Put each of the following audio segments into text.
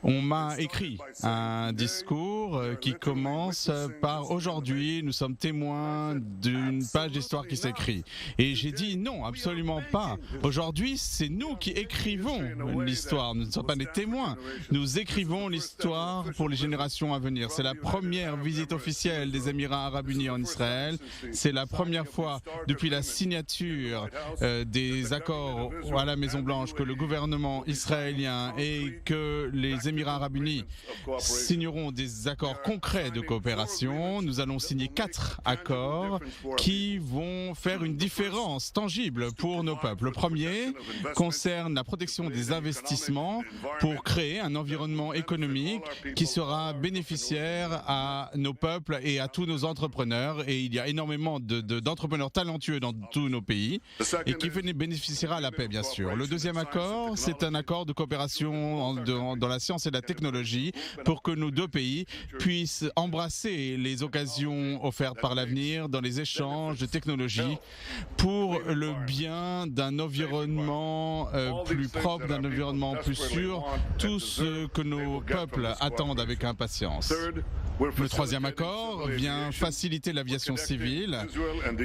On m'a écrit un discours qui commence par « Aujourd'hui, nous sommes témoins d'une page d'histoire qui s'écrit ». Et j'ai dit non, absolument pas. Aujourd'hui, c'est nous qui écrivons l'histoire. Nous ne sommes pas des témoins. Nous écrivons l'histoire pour les générations à venir. C'est la première visite officielle des Émirats arabes unis en Israël. C'est la première fois depuis la signature des accords à la Maison-Blanche que le gouvernement israélien et que les Émirats arabes unis signeront des accords concrets de coopération. Nous allons signer 4 accords qui vont faire une différence tangible pour nos peuples. Le premier concerne la protection des investissements pour créer un environnement économique qui sera bénéficiaire à nos peuples et à tous nos entrepreneurs. Et il y a énormément d'entrepreneurs talentueux dans tous nos pays et qui bénéficiera à la paix, bien sûr. Le deuxième accord, c'est un accord de coopération dans la science et la technologie pour que nos deux pays puissent embrasser les occasions offertes par l'avenir dans les échanges de technologies pour le bien d'un environnement plus propre, d'un environnement plus sûr, tout ce que nos peuples attendent avec impatience. Le troisième accord vient faciliter l'aviation civile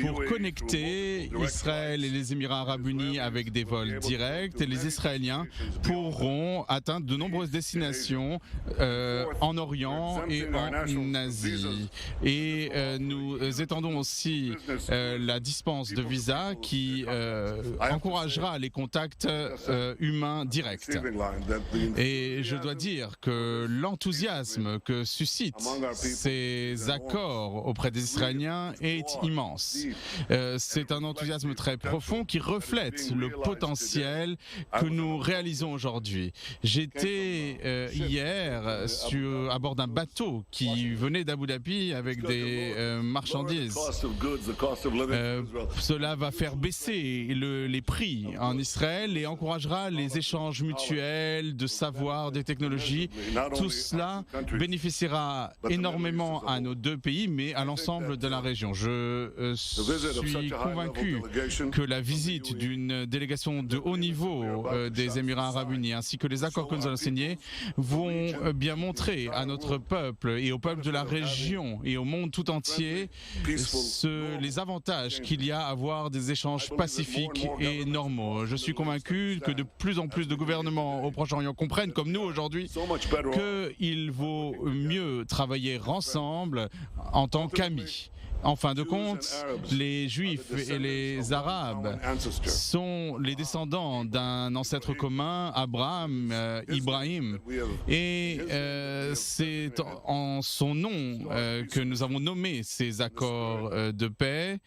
pour connecter Israël et les Émirats arabes unis avec des vols directs, et les Israéliens pourront atteindre de nombreuses destinations en Orient et en Asie. Et nous étendons aussi la dispense de visa qui encouragera les contacts humains directs. Et je dois dire que l'enthousiasme que suscitent ces accords auprès des Israéliens est immense. C'est un enthousiasme très profond qui reflète le potentiel que nous réalisons aujourd'hui. J'étais hier à bord d'un bateau qui venait d'Abu Dhabi avec des marchandises. Cela va faire baisser les prix en Israël et encouragera les échanges mutuels de savoir, de technologies. Tout cela bénéficiera énormément à nos deux pays, mais à l'ensemble de la région. Je suis convaincu que la visite d'une délégation de haut niveau des Émirats arabes unis ainsi que les accords que nous allons signer vont bien montrer à notre peuple et au peuple de la région et au monde tout entier les avantages qu'il y a à avoir des échanges pacifiques et normaux. Je suis convaincu que de plus en plus de gouvernements au Proche-Orient comprennent, comme nous aujourd'hui, qu'il vaut mieux travailler ensemble en tant qu'amis. En fin de compte, les Juifs et les Arabes sont les descendants d'un ancêtre commun, Abraham, Ibrahim, et c'est en son nom que nous avons nommé ces accords de paix.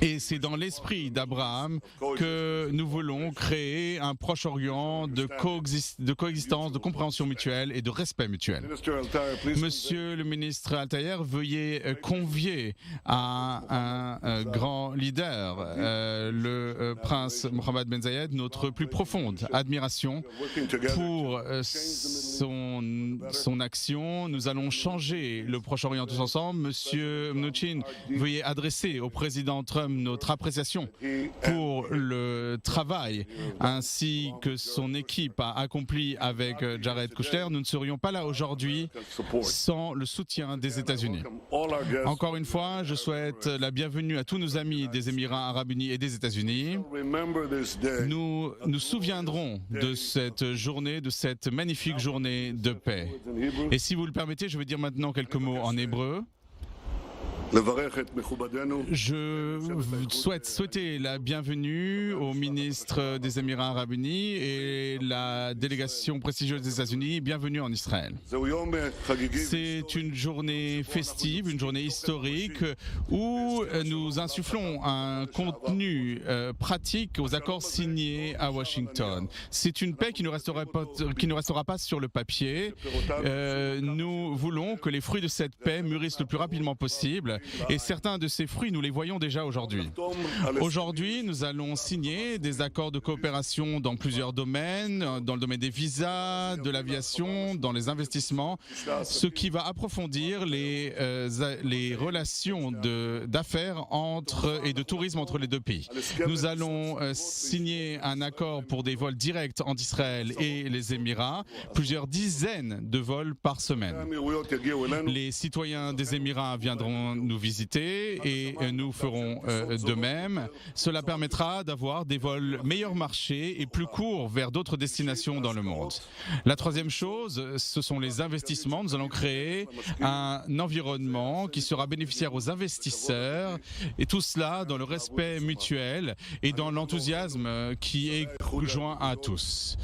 Et c'est dans l'esprit d'Abraham que nous voulons créer un Proche-Orient de coexistence, de compréhension mutuelle et de respect mutuel. Monsieur le ministre Al-Tayer, veuillez convier à un grand leader, le prince Mohammed Ben Zayed, notre plus profonde admiration pour son action. Nous allons changer le Proche-Orient tous ensemble. Monsieur Mnuchin, veuillez adresser au président Trump notre appréciation pour le travail ainsi que son équipe a accompli avec Jared Kushner. Nous ne serions pas là aujourd'hui sans le soutien des États-Unis. Encore une fois, je souhaite la bienvenue à tous nos amis des Émirats arabes unis et des États-Unis. Nous nous souviendrons de cette journée, de cette magnifique journée de paix. Et si vous le permettez, je vais dire maintenant quelques mots en hébreu. Je souhaite souhaiter la bienvenue au ministre des Émirats arabes unis et la délégation prestigieuse des États-Unis. Bienvenue en Israël. C'est une journée festive, une journée historique où nous insufflons un contenu pratique aux accords signés à Washington. C'est une paix qui ne restera pas sur le papier. Nous voulons que les fruits de cette paix mûrissent le plus rapidement possible possible. Et certains de ces fruits, nous les voyons déjà aujourd'hui. Aujourd'hui, nous allons signer des accords de coopération dans plusieurs domaines, dans le domaine des visas, de l'aviation, dans les investissements, ce qui va approfondir les relations d'affaires et de tourisme entre les deux pays. Nous allons signer un accord pour des vols directs entre Israël et les Émirats, plusieurs dizaines de vols par semaine. Les citoyens des Émirats viendront nous visiter et nous ferons de même. Cela permettra d'avoir des vols meilleur marché et plus courts vers d'autres destinations dans le monde. La troisième chose, ce sont les investissements. Nous allons créer un environnement qui sera bénéficiaire aux investisseurs et tout cela dans le respect mutuel et dans l'enthousiasme qui est joint à tous.